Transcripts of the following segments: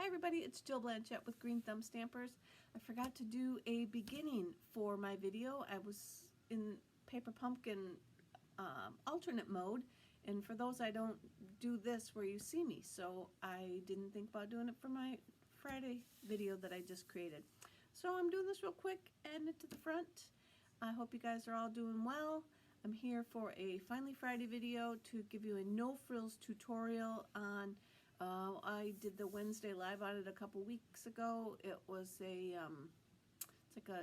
Hi everybody, it's Jill Blanchette with Green Thumb Stampers. I forgot to do a beginning for my video. I was in Paper Pumpkin alternate mode, and for those I don't do this where you see me, so I didn't think about doing it for my Friday video that I just created. So I'm doing this real quick, adding it to the front. I hope you guys are all doing well. I'm here for a Finally Friday video to give you a no frills tutorial on I did the Wednesday live on it a couple weeks ago. It was a, it's like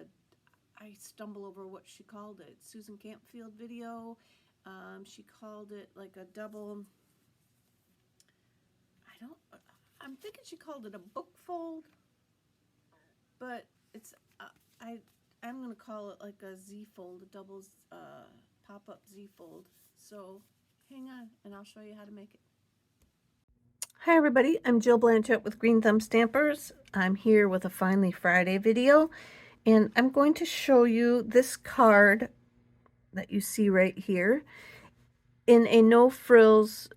I stumble over what she called it. Susan Campfield video. She called it like a double, I'm thinking she called it a book fold, but it's, I'm going to call it like a Z fold, a double pop-up Z fold. So hang on and I'll show you how to make it. Hi everybody, I'm Jill Blanchette with Green Thumb Stampers. I'm here with a Finally Friday video, and I'm going to show you this card that you see right here in a no frills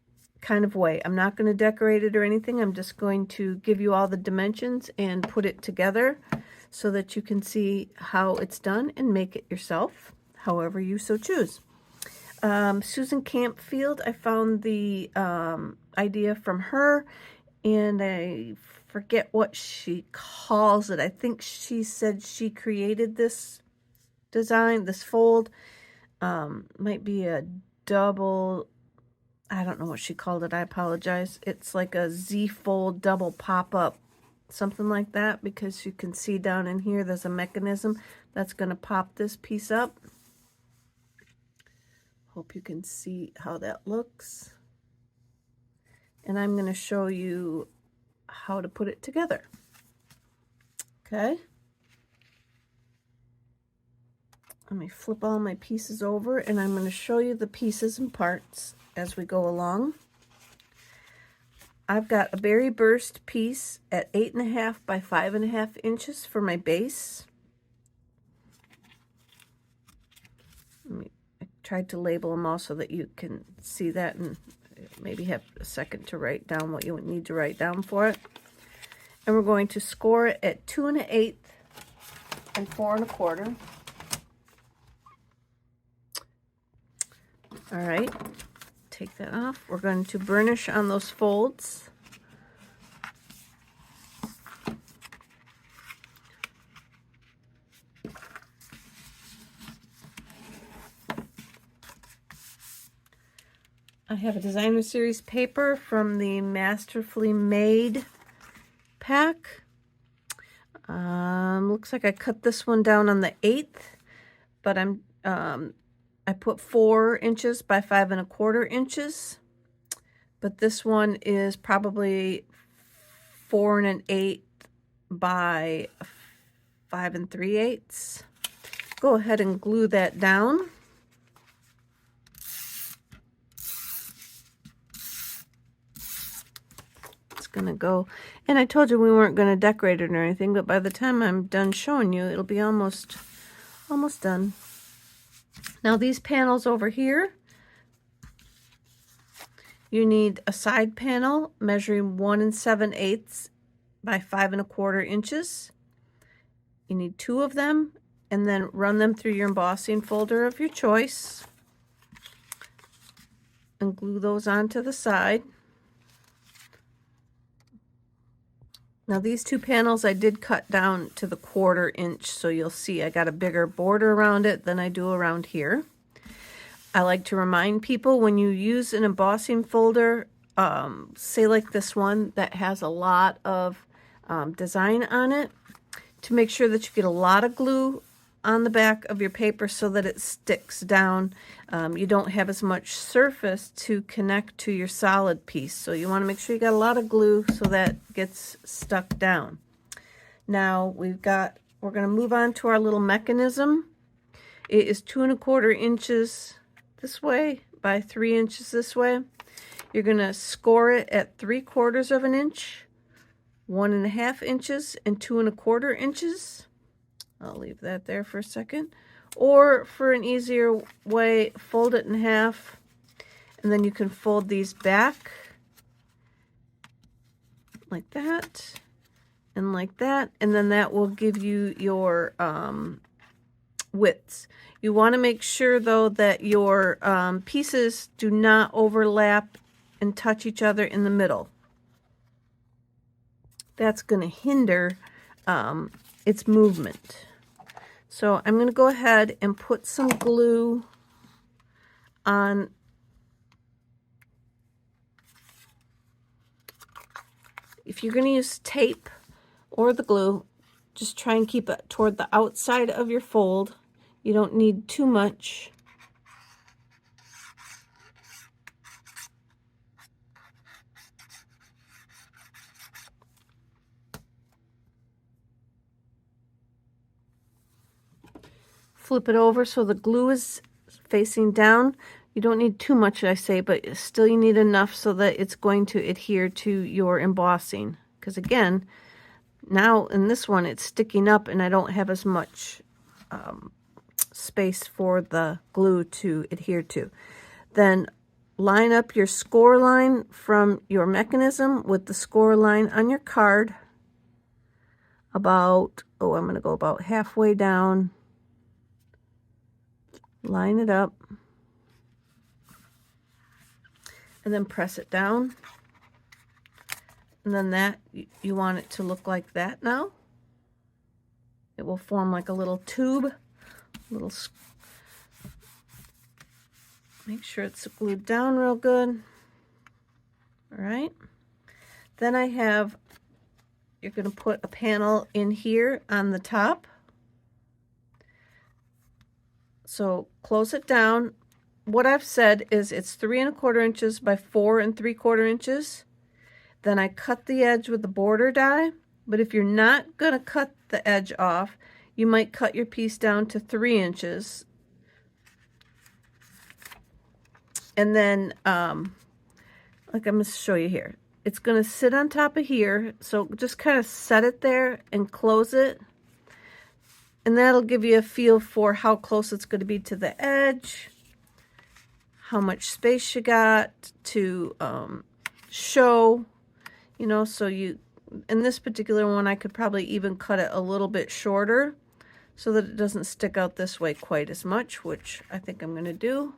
kind of way. I'm not going to decorate it or anything. I'm just going to give you all the dimensions and put it together so that you can see how it's done and make it yourself, however you so choose. Susan Campfield, I found the idea from her, and I forget what she calls it. I think she said she created this design, this fold. Might be a double, I don't know what she called it, I apologize. It's like a Z fold double pop-up, something like that, because you can see down in here there's a mechanism that's going to pop this piece up. Hope you can see how that looks. And I'm going to show you how to put it together. Okay. Let me flip all my pieces over, and I'm going to show you the pieces and parts as we go along. I've got a berry burst piece at 8.5 by 5.5 inches for my base. I tried to label them all so that you can see that and maybe have a second to write down what you need to write down for it. And we're going to score it at 2 1/8 and 4 1/4. All right, take that off. We're going to burnish on those folds. I have a designer series paper from the Masterfully Made pack. Looks like I cut this one down on the 8th, but I put 4 inches by 5 1/4 inches. But this one is probably 4 1/8 by 5 3/8. Go ahead and glue that down. Gonna go, and I told you we weren't going to decorate it or anything, but by the time I'm done showing you, it'll be almost done. Now these panels over here, you need a side panel measuring 1 7/8 by 5 1/4 inches. You need 2 of them, and then run them through your embossing folder of your choice and glue those onto the side. Now these 2 panels I did cut down to the 1/4 inch, so you'll see I got a bigger border around it than I do around here. I like to remind people, when you use an embossing folder, say like this one that has a lot of design on it, to make sure that you get a lot of glue on the back of your paper so that it sticks down. You don't have as much surface to connect to your solid piece, so you want to make sure you got a lot of glue so that gets stuck down. Now we're going to move on to our little mechanism. It is 2 1/4 inches this way by 3 inches this way. You're going to score it at 3/4 of an inch, 1 1/2 inches, and 2 1/4 inches. I'll leave that there for a second. Or for an easier way, fold it in half, and then you can fold these back like that. and like that, and then that will give you your widths. You want to make sure though that your pieces do not overlap and touch each other in the middle. That's going to hinder its movement. So I'm going to go ahead and put some glue on. If you're going to use tape or the glue, just try and keep it toward the outside of your fold. You don't need too much. Flip it over so the glue is facing down. You don't need too much, I say, but still you need enough so that it's going to adhere to your embossing. Because again, now in this one it's sticking up and I don't have as much space for the glue to adhere to. Then line up your score line from your mechanism with the score line on your card. About, oh, I'm going to go about halfway down. Line it up. And then press it down. And then that, you want it to look like that now. It will form like a little tube. Make sure it's glued down real good. All right. Then I have, you're going to put a panel in here on the top. So close it down. What I've said is it's 3 1/4 inches by 4 3/4 inches. Then I cut the edge with the border die. But if you're not going to cut the edge off, you might cut your piece down to 3 inches. And then, like I'm going to show you here, it's going to sit on top of here. So just kind of set it there and close it. And that'll give you a feel for how close it's going to be to the edge, how much space you got to show, you know, so you, in this particular one, I could probably even cut it a little bit shorter so that it doesn't stick out this way quite as much, which I think I'm going to do.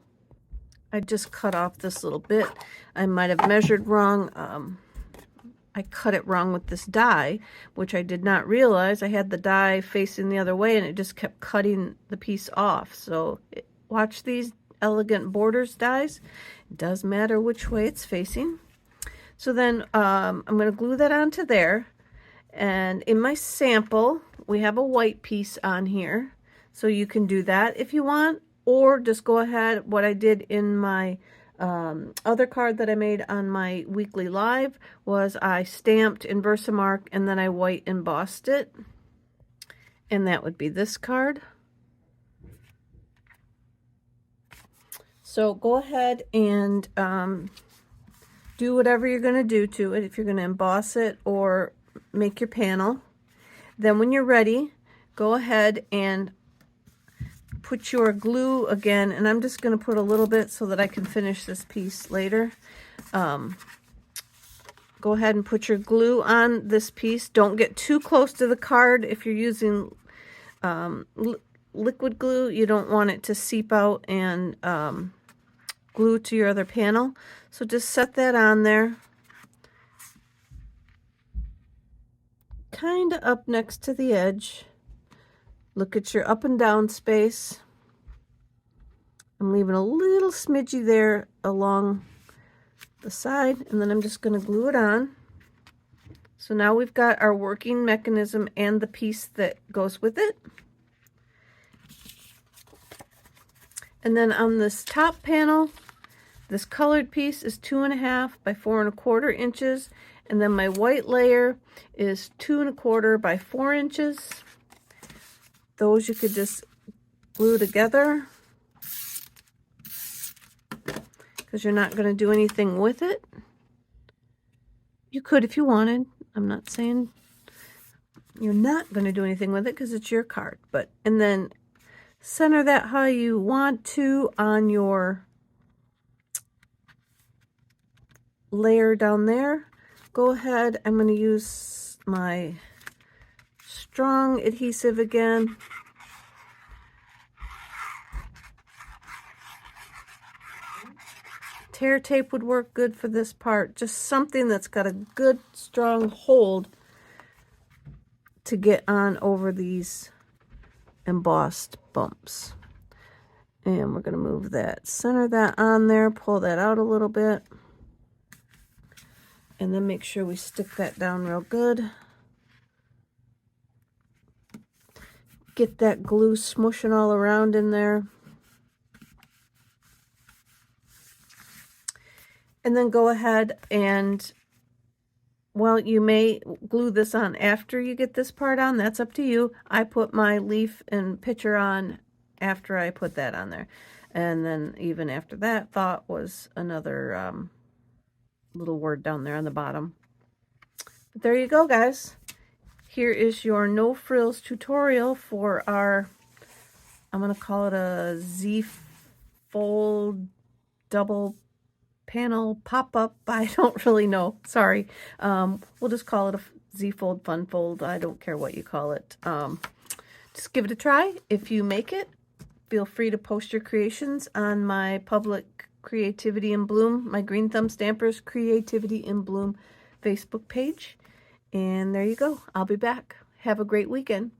I just cut off this little bit. I might have measured wrong. I cut it wrong with this die, which I did not realize. I had the die facing the other way and it just kept cutting the piece off. So watch these elegant borders dies. It does matter which way it's facing. So then I'm going to glue that onto there. And in my sample, we have a white piece on here. So you can do that if you want, or just go ahead. What I did in my other card that I made on my weekly live was I stamped in Versamark and then I white embossed it, and that would be this card. So go ahead and do whatever you're going to do to it, if you're going to emboss it or make your panel. Then when you're ready, go ahead and put your glue again, and I'm just going to put a little bit so that I can finish this piece later. Go ahead and put your glue on this piece. Don't get too close to the card. If you're using liquid glue, you don't want it to seep out and glue to your other panel. So just set that on there, kind of up next to the edge. Look at your up and down space. I'm leaving a little smidgy there along the side, and then I'm just going to glue it on. So now we've got our working mechanism and the piece that goes with it. And then on this top panel, this colored piece is 2 1/2 by 4 1/4 inches, and then my white layer is 2 1/4 by 4 inches. Those you could just glue together because you're not going to do anything with it. You could if you wanted. I'm not saying you're not going to do anything with it because it's your card. But, and then center that how you want to on your layer down there. Go ahead. I'm going to use my strong adhesive again. Tear tape would work good for this part. Just something that's got a good, strong hold to get on over these embossed bumps. And we're going to move that, center that on there, pull that out a little bit. And then make sure we stick that down real good. Get that glue smushing all around in there. And then go ahead and, well, you may glue this on after you get this part on. That's up to you. I put my leaf and picture on after I put that on there. And then even after that, thought was another little word down there on the bottom. But there you go, guys. Here is your no frills tutorial for our, I'm going to call it a Z-fold double panel pop-up. I don't really know. Sorry. We'll just call it a Z-fold, fun fold. I don't care what you call it. Just give it a try. If you make it, feel free to post your creations on my public Creativity in Bloom, my Green Thumb Stampers Creativity in Bloom Facebook page. And there you go. I'll be back. Have a great weekend.